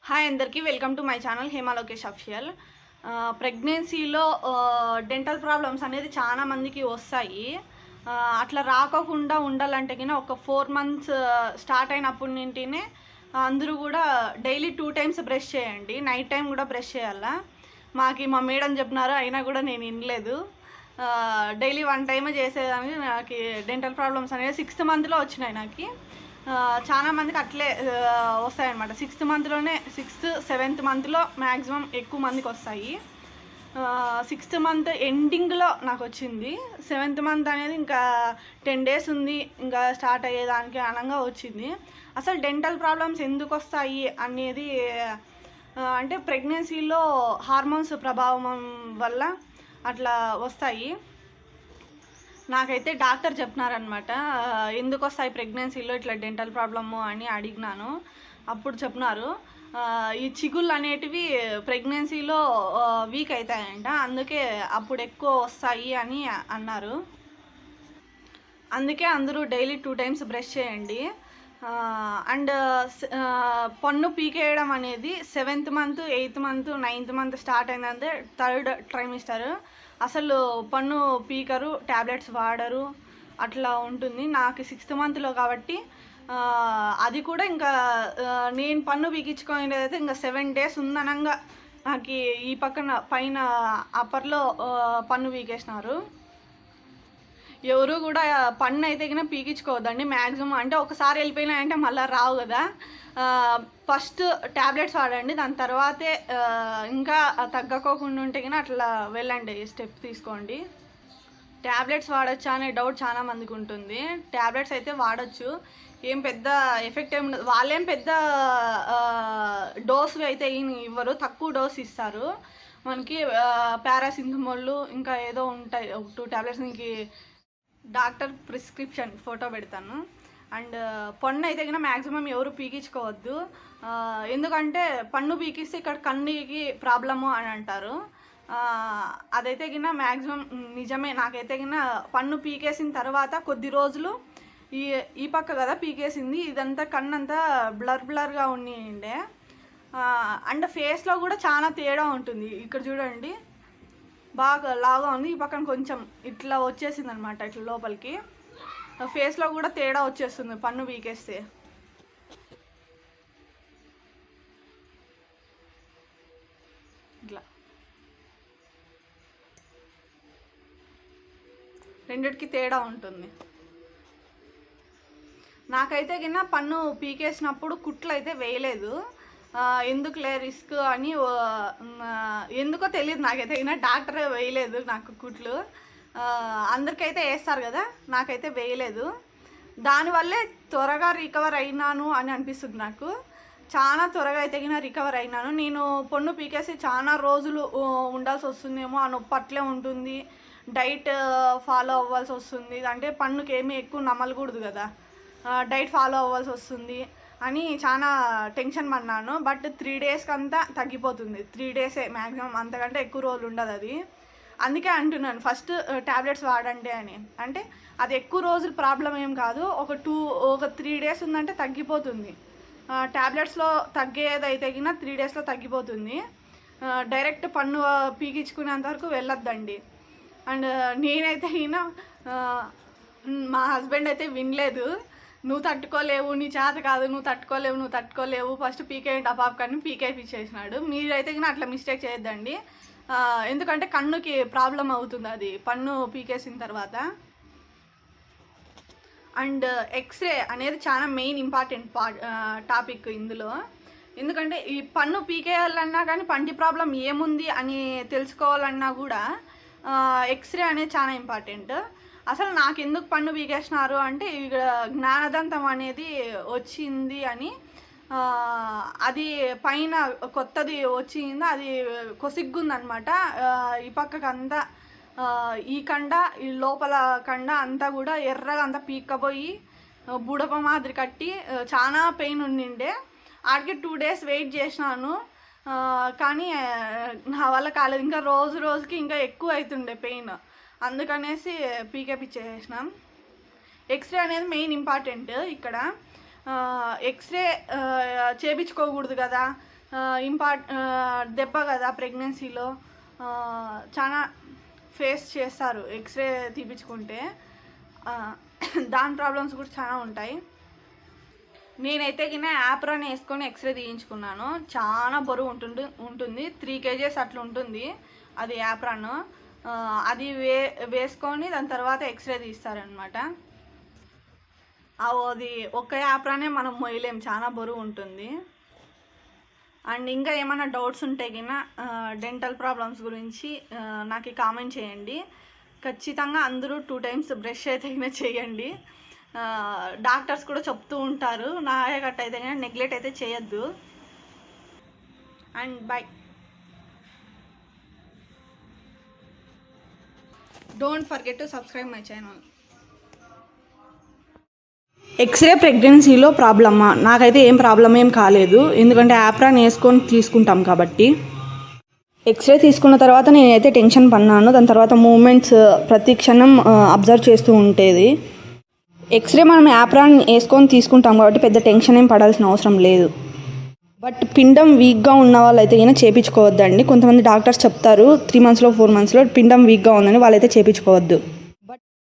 Hi అందరికీ welcome to my channel Hema Lokesh official. ప్రెగ్నెన్సీలో dental problems అనేది చాలా మందికి వస్తాయి. అట్లా రాకోకుండా ఉండాలంటే కింద ఒక 4 months స్టార్ట్ అయినప్పటి నుండినే అందరూ కూడా డైలీ 2 times బ్రష్ చేయండి. నైట్ టైం కూడా బ్రష్ చేయాలా. మా మేడం చెప్పినారు, అయినా కూడా నేను వినలేదు. డైలీ 1 time చేసేదానికి నాకు డెంటల్ ప్రాబ్లమ్స్ అనేది 6th monthలో వచ్చినాయి. నాకు చాలా మందికి అట్లే వస్తాయన్నమాట. 6th monthలోనే 6th 7th monthలో మ్యాక్సిమం ఎక్కువ మందికి వస్తాయి. 6th month ఎండింగ్లో నాకు వచ్చింది. 7th month అనేది ఇంకా 10 days ఉంది, ఇంకా స్టార్ట్ అయ్యేదానికి అనంగా వచ్చింది. అసలు డెంటల్ ప్రాబ్లమ్స్ ఎందుకు వస్తాయి అనేది అంటే ప్రెగ్నెన్సీలో హార్మోన్స్ ప్రభావం వల్ల అట్లా వస్తాయి. నాకైతే డాక్టర్ చెప్పినారనమాట, ఎందుకు వస్తాయి ప్రెగ్నెన్సీలో ఇట్లా డెంటల్ ప్రాబ్లము అని అడిగినాను. అప్పుడు చెప్పినారు, ఈ చిగుళ్ళు అనేటివి ప్రెగ్నెన్సీలో వీక్ అవుతాయంట, అందుకే అప్పుడు ఎక్కువ వస్తాయి అని అన్నారు. అందుకే అందరూ డైలీ 2 times బ్రష్ చేయండి. అండ్ పన్ను పీకేయడం అనేది 7th month 8th month 9th month start అయిందంటే 3rd trimester అసలు పన్ను పీకరు, ట్యాబ్లెట్స్ వాడరు, అట్లా ఉంటుంది. నాకు 6th monthలో కాబట్టి అది కూడా ఇంకా నేను పన్ను పీకించుకునేదైతే ఇంకా 7 days ఉందనంగా నాకు ఈ పైన అప్పర్లో పన్ను పీకేసినారు. ఎవరు కూడా పన్ను అయితే కన్నా పీకించుకోవద్దండి మ్యాక్సిమం. అంటే ఒకసారి వెళ్ళిపోయినాయంటే మళ్ళీ రావు కదా. ఫస్ట్ ట్యాబ్లెట్స్ వాడండి, దాని తర్వాతే ఇంకా తగ్గకోకుండా ఉంటే కన్నా అట్లా వెళ్ళండి, స్టెప్ తీసుకోండి. ట్యాబ్లెట్స్ వాడచ్చా అనే డౌట్ చాలా మందికి ఉంటుంది. ట్యాబ్లెట్స్ అయితే వాడచ్చు, ఏం పెద్ద ఎఫెక్ట్ ఏమి ఉండదు. వాళ్ళేం పెద్ద డోసు అయితే ఇవ్వరు, తక్కువ డోస్ ఇస్తారు మనకి. పారాసిటమాల్ ఇంకా ఏదో ఉంటాయి 2 tablets, నీకు డాక్టర్ ప్రిస్క్రిప్షన్ ఫోటో పెడతాను. అండ్ పన్ను అయితే కన్నా మ్యాక్సిమం ఎవరు పీకించుకోవద్దు, ఎందుకంటే పన్ను పీకిస్తే ఇక్కడ కన్నుకి ప్రాబ్లము అని అంటారు. అదైతే కింద మ్యాక్సిమం నిజమే. నాకైతే కింద పన్ను పీకేసిన తర్వాత కొద్ది రోజులు ఈ పక్క కదా పీకేసింది, ఇదంతా కన్నంతా బ్లర్గా ఉండే. అండ్ ఫేస్లో కూడా చాలా తేడా ఉంటుంది. ఇక్కడ చూడండి, బాగా లాగా ఉంది, ఈ పక్కన కొంచెం ఇట్లా వచ్చేసింది అనమాట, ఇట్లా లోపలికి. ఫేస్లో కూడా తేడా వచ్చేస్తుంది పన్ను పీకేస్తే. ఇట్లా రెండిటికి తేడా ఉంటుంది. నాకైతే కింద పన్ను పీకేసినప్పుడు కుట్లు అయితే వేయలేదు, ఎందుకులే రిస్క్ అని. ఎందుకో తెలియదు నాకైతే అయినా, డాక్టర్ వేయలేదు నాకు కుట్లు. అందరికైతే వేస్తారు కదా, నాకైతే వేయలేదు. దానివల్లే త్వరగా రికవర్ అయినాను అని అనిపిస్తుంది నాకు. చాలా త్వరగా అయితే కింద రికవర్ అయినాను. నేను పన్ను పీకేసి చాలా రోజులు ఉండాల్సి వస్తుందేమో, ఆ నొప్పి అట్లే ఉంటుంది. డైట్ ఫాలో అవ్వాల్సి వస్తుంది, అంటే పన్నుకి ఏమీ ఎక్కువ నమలకూడదు కదా, డైట్ ఫాలో అవ్వాల్సి వస్తుంది అని చాలా టెన్షన్ పడినాను. బట్ 3 daysకి అంతా తగ్గిపోతుంది. 3 days మ్యాక్సిమం, అంతకంటే ఎక్కువ రోజులు ఉండదు అది. అందుకే అంటున్నాను ఫస్ట్ ట్యాబ్లెట్స్ వాడండి అని. అంటే అది ఎక్కువ రోజులు ప్రాబ్లం ఏం కాదు, ఒక 3 days ఉందంటే తగ్గిపోతుంది. ట్యాబ్లెట్స్లో తగ్గేదైతే కింద 3 daysలో తగ్గిపోతుంది. డైరెక్ట్ పన్ను పీకించుకునేంత వరకు వెళ్ళొద్దండి. అండ్ నేనైతే కింద మా హస్బెండ్ అయితే వినలేదు, నువ్వు తట్టుకోలేవు, నీ చేత కాదు, నువ్వు తట్టుకోలేవు, ఫస్ట్ పీకేయండి ఆ పాపకని పీకేపించేసినాడు. మీరైతే కానీ అట్లా మిస్టేక్ చేయొద్దండి, ఎందుకంటే కన్నుకి ప్రాబ్లం అవుతుంది అది పన్ను పీకేసిన తర్వాత. అండ్ ఎక్స్రే అనేది చాలా మెయిన్ ఇంపార్టెంట్ టాపిక్ ఇందులో. ఎందుకంటే ఈ పన్ను పీకేయాలన్నా కానీ పంటి ప్రాబ్లం ఏముంది అని తెలుసుకోవాలన్నా కూడా ఎక్స్రే అనేది చాలా ఇంపార్టెంట్. అసలు నాకు ఎందుకు పన్ను పీకేసినారు అంటే, ఇక్కడ జ్ఞానదంతం అనేది వచ్చింది అని, అది పైన కొత్తది వచ్చింది, అది కొసిగ్గుందనమాట. ఈ పక్కకు అంతా ఈ కండ, ఈ లోపల కండ అంతా కూడా ఎర్రగా అంతా పీక్కపోయి బుడప మాదిరి కట్టి చాలా పెయిన్ ఉండిండే. ఆడికి 2 days వెయిట్ చేసినాను, కానీ నా వల్ల కాలేదు. ఇంకా రోజుకి ఇంకా ఎక్కువ అవుతుండే పెయిన్, అందుకనేసి పీకేపిచ్చేసినాం. ఎక్స్రే అనేది మెయిన్ ఇంపార్టెంట్ ఇక్కడ. ఎక్స్రే చేయించుకోకూడదు కదా, దెబ్బ కదా ప్రెగ్నెన్సీలో చాలా ఫేస్ చేస్తారు ఎక్స్రే తీపించుకుంటే. దాని ప్రాబ్లమ్స్ కూడా చాలా ఉంటాయి. నేనైతే కింద యాప్రాన్ వేసుకొని ఎక్స్రే తీయించుకున్నాను. చాలా బరువు ఉంటుంది 3 kgs అట్లా ఉంటుంది అది యాప్రాన్. అది వేసుకొని దాని తర్వాత ఎక్స్రే తీస్తారనమాట. అది ఒక్క యాప్రానే మనం మొయ్యలేం, చాలా బరువు ఉంటుంది. అండ్ ఇంకా ఏమైనా డౌట్స్ ఉంటే కింద డెంటల్ ప్రాబ్లమ్స్ గురించి నాకు కామెంట్ చేయండి. ఖచ్చితంగా అందరూ 2 times బ్రష్ అయితే చేయండి. డాక్టర్స్ కూడా చెప్తూ ఉంటారు, నాయ గట్ట అయితే కానీ నెగ్లెక్ట్ అయితే చేయొద్దు. And bye. Don't forget to subscribe my channel. X ray ప్రెగ్నెన్సీలో ప్రాబ్లమా? నాకైతే ఏం ప్రాబ్లం ఏం కాలేదు, ఎందుకంటే యాప్రాన్ వేసుకొని తీసుకుంటాం కాబట్టి. ఎక్స్రే తీసుకున్న తర్వాత నేనైతే టెన్షన్ పడినాను. దాని తర్వాత మూమెంట్స్ ప్రతి క్షణం అబ్జర్వ్ చేస్తూ ఉండేది. ఎక్స్రే మనం యాప్రాన్ వేసుకొని తీసుకుంటాం కాబట్టి పెద్ద టెన్షన్ ఏం పడాల్సిన అవసరం లేదు. బట్ పిండం వీక్గా ఉన్న వాళ్ళైతే అయినా చేయించుకోవద్దండి. కొంతమంది డాక్టర్స్ చెప్తారు 3 monthsలో 4 monthsలో పిండం వీక్గా ఉందని, వాళ్ళైతే చేయించుకోవద్దు.